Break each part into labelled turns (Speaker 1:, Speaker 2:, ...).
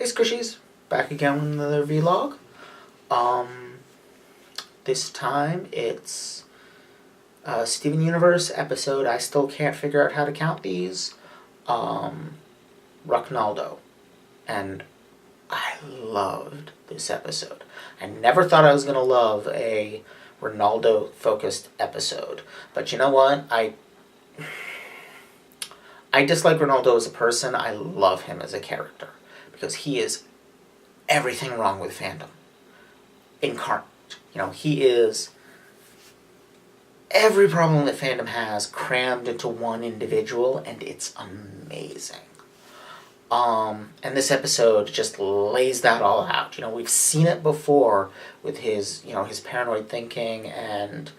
Speaker 1: Hey Squishies, back again with another vlog. This time it's a Steven Universe episode. I still can't figure out how to count these. Rocknaldo. And I loved this episode. I never thought I was going to love a Ronaldo-focused episode. But you know what? I dislike Ronaldo as a person. I love him as a character. Because he is everything wrong with fandom. Incarnate. He is every problem that fandom has crammed into one individual, and it's amazing. And this episode just lays that all out. We've seen it before with his paranoid thinking and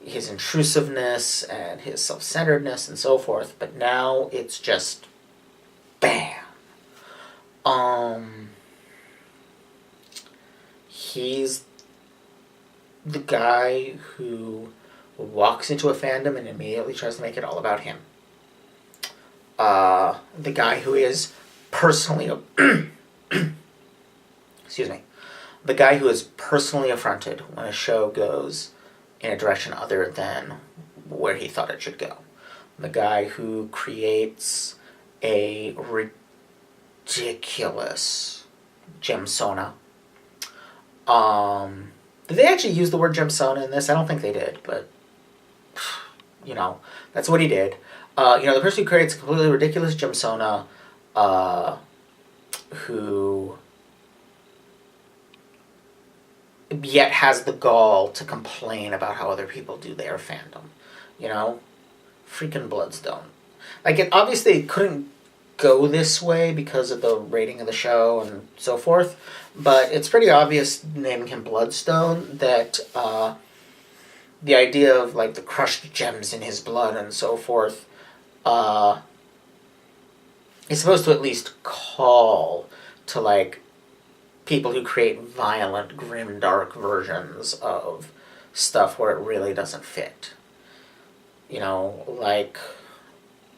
Speaker 1: his intrusiveness and his self-centeredness and so forth, but now it's just bam. He's the guy who walks into a fandom and immediately tries to make it all about him. The guy who is personally excuse me. The guy who is personally affronted when a show goes in a direction other than where he thought it should go. The guy who creates a ridiculous gemsona. Did they actually use the word gemsona in this? I don't think they did, but that's what he did. The person who creates a completely ridiculous gemsona, who yet has the gall to complain about how other people do their fandom. Freaking Bloodstone. It obviously couldn't go this way because of the rating of the show and so forth, but it's pretty obvious naming him Bloodstone that the idea of the crushed gems in his blood and so forth is supposed to at least call to people who create violent, grim, dark versions of stuff where it really doesn't fit.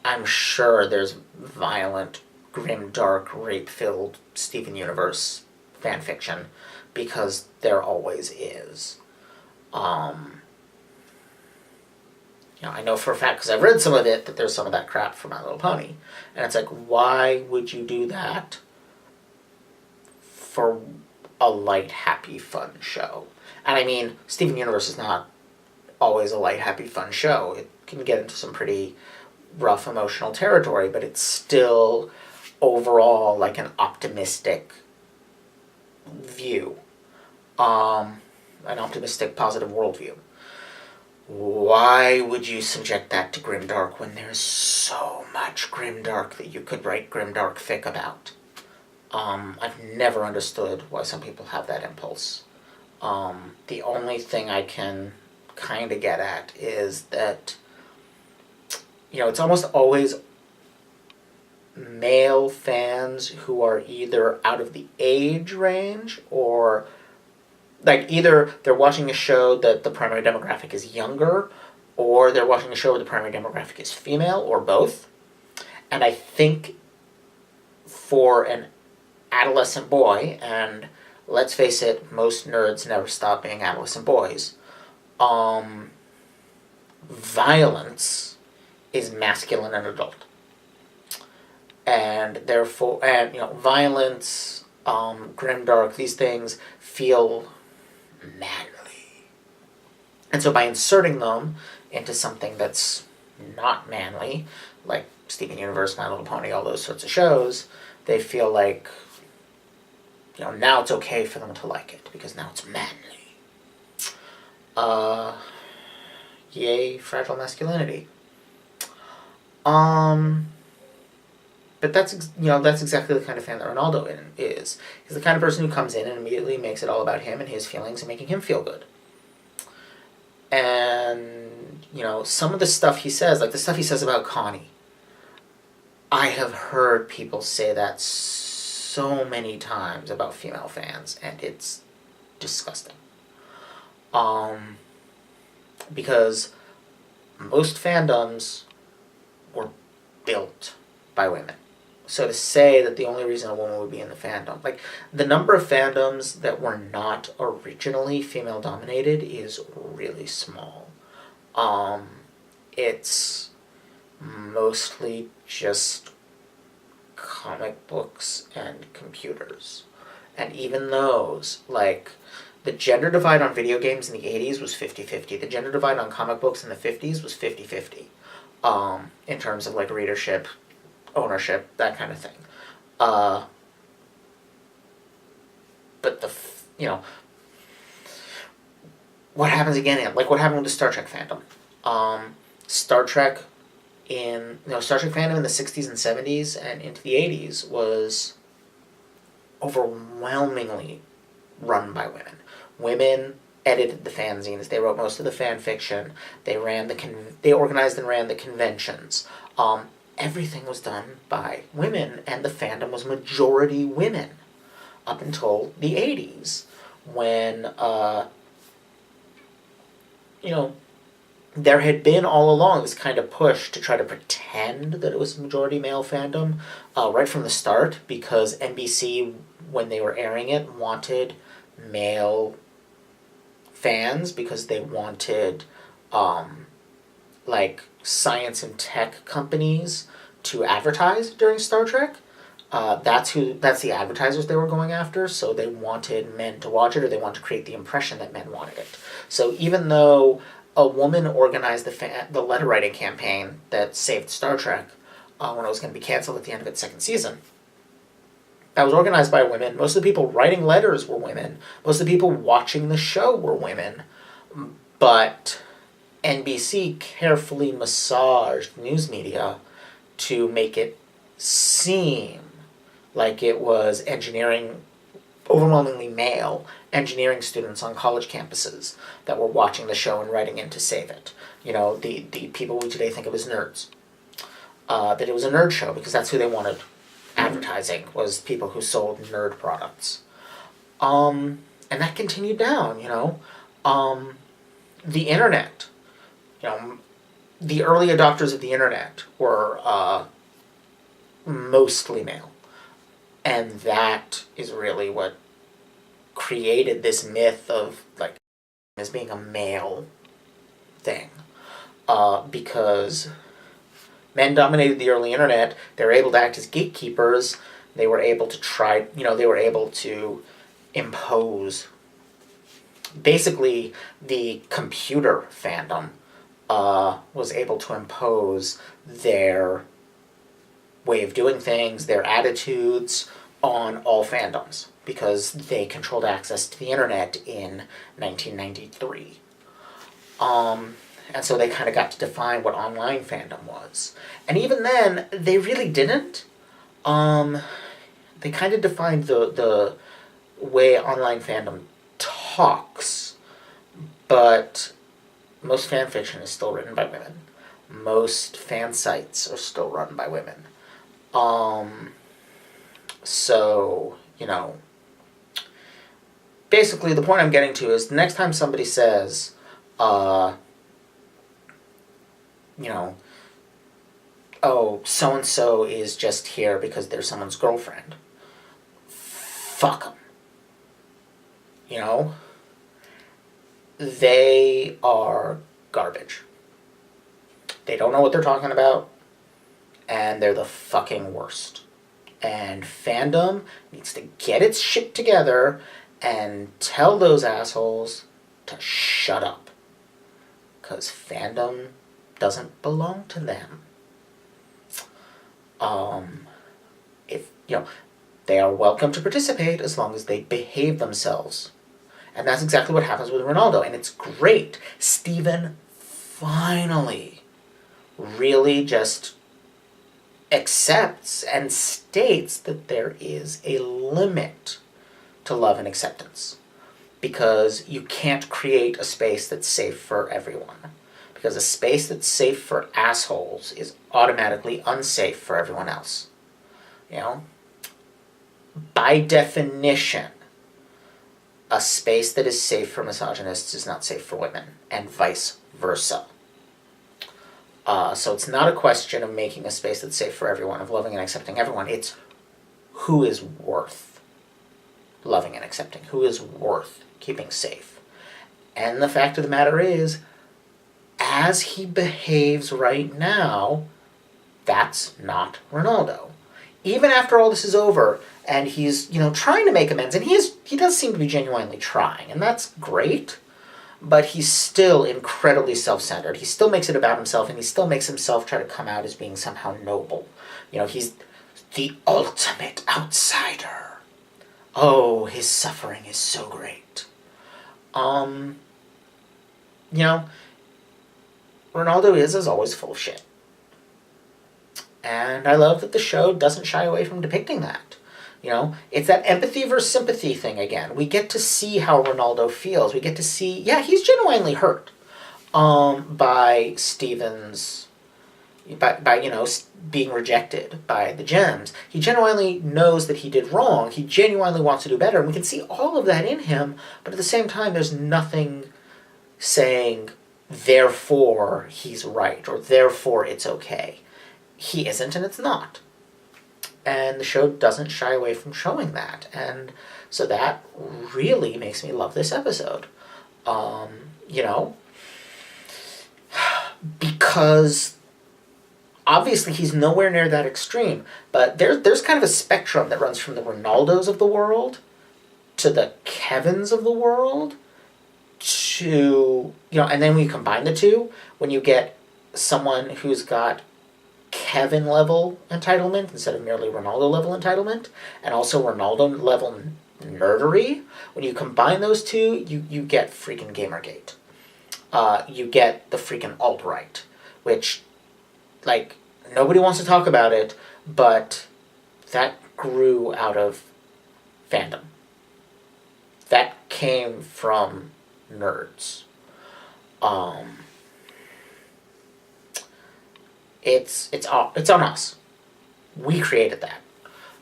Speaker 1: I'm sure there's violent, grim, dark, rape-filled Steven Universe fanfiction, because there always is. I know for a fact, because I've read some of it, that there's some of that crap for My Little Pony. And it's why would you do that for a light, happy, fun show? And I mean, Steven Universe is not always a light, happy, fun show. It can get into some pretty rough emotional territory, but it's still overall an optimistic view. An optimistic, positive worldview. Why would you subject that to grimdark when there's so much grimdark that you could write grimdark fic about? I've never understood why some people have that impulse. The only thing I can kind of get at is that it's almost always male fans who are either out of the age range or either they're watching a show that the primary demographic is younger, or they're watching a show where the primary demographic is female, or both. And I think for an adolescent boy, and let's face it, most nerds never stop being adolescent boys, violence is masculine and adult. And therefore, violence, grimdark, these things feel manly. And so by inserting them into something that's not manly, like Steven Universe, My Little Pony, all those sorts of shows, they feel now it's okay for them to like it, because now it's manly. Yay, fragile masculinity. But that's exactly the kind of fan that Ronaldo is. He's the kind of person who comes in and immediately makes it all about him and his feelings and making him feel good. And, some of the stuff he says, the stuff he says about Connie, I have heard people say that so many times about female fans, and it's disgusting. Because most fandoms were built by women. So to say that the only reason a woman would be in the fandom, like the number of fandoms that were not originally female dominated is really small. Um, it's mostly just comic books and computers. And even those, like, the gender divide on video games in the 80s was 50-50. The gender divide on comic books in the 50s was 50-50. In terms of, like, readership, ownership, that kind of thing. But what happens again, like what happened with the Star Trek fandom. Star Trek Star Trek fandom in the 60s and 70s and into the 80s was overwhelmingly run by women. Women edited the fanzines. They wrote most of the fan fiction. They organized and ran the conventions. Everything was done by women, and the fandom was majority women up until the 80s, when there had been all along this kind of push to try to pretend that it was majority male fandom right from the start, because NBC, when they were airing it, wanted male fans because they wanted science and tech companies to advertise during Star Trek. That's the advertisers they were going after, so they wanted men to watch it, or they wanted to create the impression that men wanted it. So even though a woman organized the letter writing campaign that saved Star Trek when it was going to be canceled at the end of its second season, that was organized by women. Most of the people writing letters were women. Most of the people watching the show were women. But NBC carefully massaged news media to make it seem like it was overwhelmingly male engineering students on college campuses that were watching the show and writing in to save it. The people we today think of as nerds. That it was a nerd show because that's who they wanted advertising, was people who sold nerd products. And that continued down, the internet. The early adopters of the internet were mostly male. And that is really what created this myth of, like, as being a male thing. Because men dominated the early internet, they were able to act as gatekeepers, they were able to impose. Basically, the computer fandom was able to impose their way of doing things, their attitudes on all fandoms, because they controlled access to the internet in 1993. And so they kind of got to define what online fandom was. And even then, they really didn't. They kind of defined the way online fandom talks, but most fan fiction is still written by women. Most fan sites are still run by women. So, basically the point I'm getting to is the next time somebody says, oh, so-and-so is just here because they're someone's girlfriend, fuck them. They are garbage. They don't know what they're talking about, and they're the fucking worst. And fandom needs to get its shit together and tell those assholes to shut up. Because fandom doesn't belong to them. They are welcome to participate as long as they behave themselves. And that's exactly what happens with Ronaldo, and it's great. Steven finally really just accepts and states that there is a limit to love and acceptance, because you can't create a space that's safe for everyone, because a space that's safe for assholes is automatically unsafe for everyone else. By definition, a space that is safe for misogynists is not safe for women, and vice versa. So it's not a question of making a space that's safe for everyone, of loving and accepting everyone. It's who is worth loving and accepting, who is worth keeping safe. And the fact of the matter is, as he behaves right now, that's not Ronaldo. Even after all this is over, and he's, trying to make amends, and he does seem to be genuinely trying, and that's great, but he's still incredibly self-centered. He still makes it about himself, and he still makes himself try to come out as being somehow noble. He's the ultimate outsider. Oh, his suffering is so great. Ronaldo is, as always, full of shit. And I love that the show doesn't shy away from depicting that. It's that empathy versus sympathy thing again. We get to see how Ronaldo feels. We get to see, he's genuinely hurt by Steven's, by being rejected by the Gems. He genuinely knows that he did wrong. He genuinely wants to do better. And we can see all of that in him, but at the same time, there's nothing saying, therefore he's right, or therefore it's okay. He isn't, and it's not. And the show doesn't shy away from showing that. And so that really makes me love this episode. Because obviously he's nowhere near that extreme, but there's kind of a spectrum that runs from the Ronaldos of the world to the Kevins of the world to, and then we combine the two, when you get someone who's got Kevin level entitlement instead of merely Ronaldo level entitlement, and also Ronaldo level nerdery. When you combine those two, you get freaking Gamergate. You get the freaking alt-right, which, nobody wants to talk about it, but that grew out of fandom. That came from nerds. It's on us. We created that.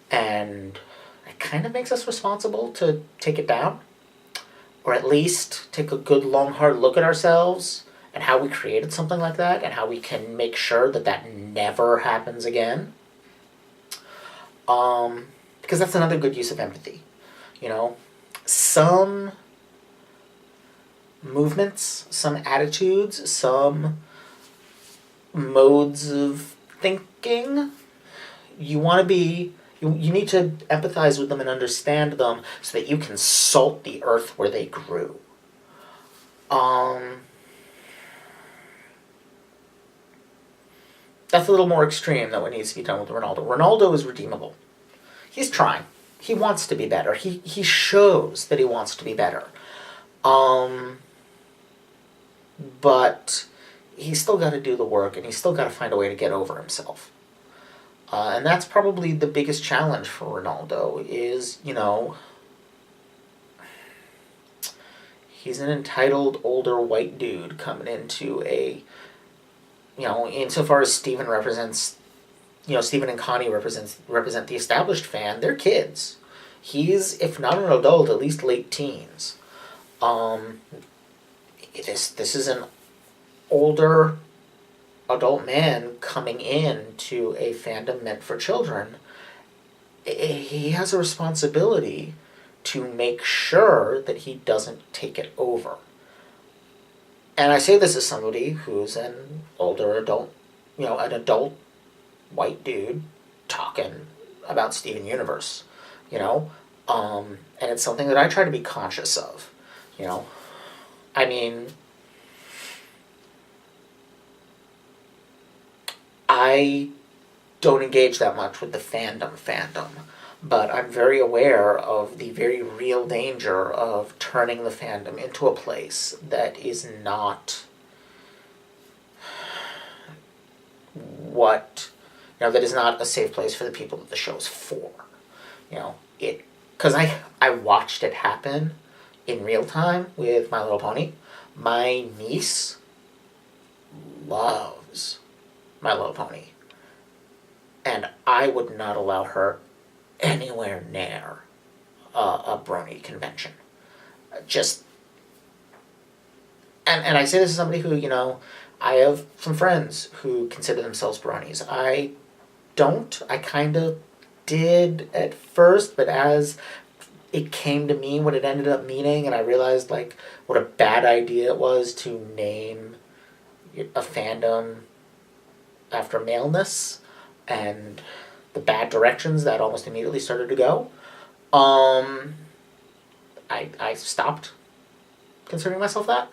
Speaker 1: And it kind of makes us responsible to take it down. Or at least take a good, long, hard look at ourselves and how we created something like that and how we can make sure that that never happens again. Because that's another good use of empathy. Some movements, some attitudes, some modes of thinking, you need to empathize with them and understand them so that you can salt the earth where they grew. That's a little more extreme than what needs to be done with Ronaldo. Ronaldo is redeemable. He's trying. He wants to be better. He shows that he wants to be better. But he's still got to do the work, and he's still got to find a way to get over himself. And that's probably the biggest challenge for Ronaldo is, he's an entitled older white dude coming into a, insofar as Steven represents, Steven and Connie represent the established fan, they're kids. He's, if not an adult, at least late teens. This is an older adult man coming in to a fandom meant for children. He has a responsibility to make sure that he doesn't take it over. And I say this as somebody who's an older adult, an adult white dude talking about Steven Universe, and it's something that I try to be conscious of, I mean, I don't engage that much with the fandom, but I'm very aware of the very real danger of turning the fandom into a place that is not that is not a safe place for the people that the show's for. Because I watched it happen in real time with My Little Pony. My niece loves My Little Pony. And I would not allow her anywhere near a brony convention. And I say this as somebody who, I have some friends who consider themselves bronies. I don't. I kind of did at first, but as it came to me what it ended up meaning, and I realized like what a bad idea it was to name a fandom after maleness, and the bad directions that almost immediately started to go. I stopped considering myself that.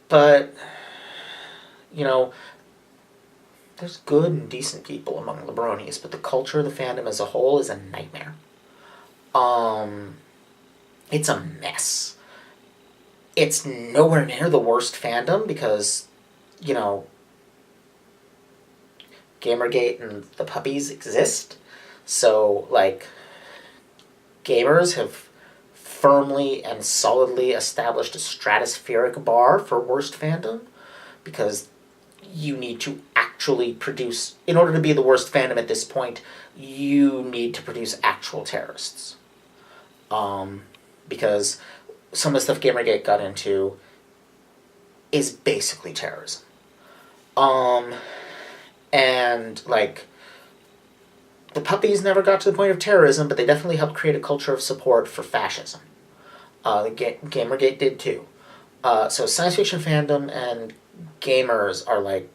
Speaker 1: But you know, there's good and decent people among the bronies, but the culture of the fandom as a whole is a nightmare. It's a mess. It's nowhere near the worst fandom because, you know, Gamergate and the puppies exist. So, like, gamers have firmly and solidly established a stratospheric bar for worst fandom because you need to actually produce, in order to be the worst fandom at this point, you need to produce actual terrorists. Because some of the stuff Gamergate got into is basically terrorism. And, like, the puppies never got to the point of terrorism, but they definitely helped create a culture of support for fascism. Gamergate did too. So science fiction fandom and gamers are, like,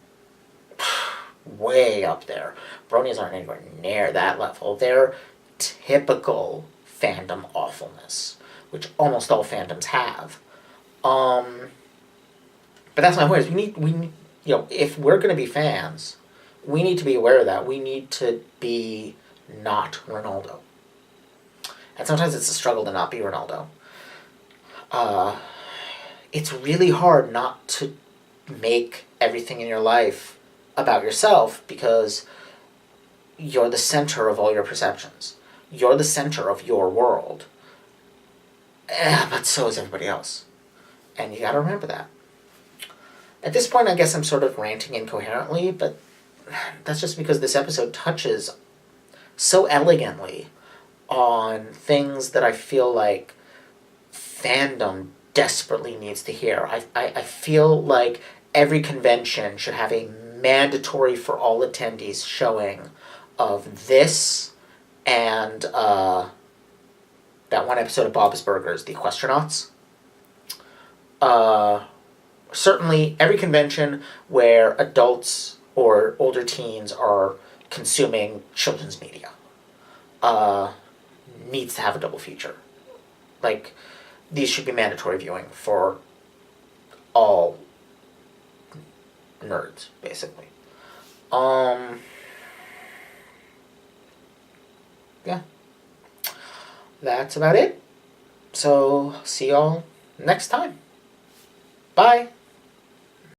Speaker 1: way up there. Bronies aren't anywhere near that level. They're typical fandom awfulness, which almost all fandoms have. But that's my point. Is we need, you know, if we're going to be fans, we need to be aware of that. We need to be not Ronaldo. And sometimes it's a struggle to not be Ronaldo. It's really hard not to make everything in your life about yourself because you're the center of all your perceptions. You're the center of your world. But so is everybody else. And you gotta remember that. At this point, I guess I'm sort of ranting incoherently, but that's just because this episode touches so elegantly on things that I feel like fandom desperately needs to hear. I feel like every convention should have a mandatory for all attendees showing of this and that one episode of Bob's Burgers, The Equestronauts. Certainly every convention where adults or older teens are consuming children's media needs to have a double feature. Like, these should be mandatory viewing for all nerds, basically. Yeah. That's about it. So, see y'all next time. Bye.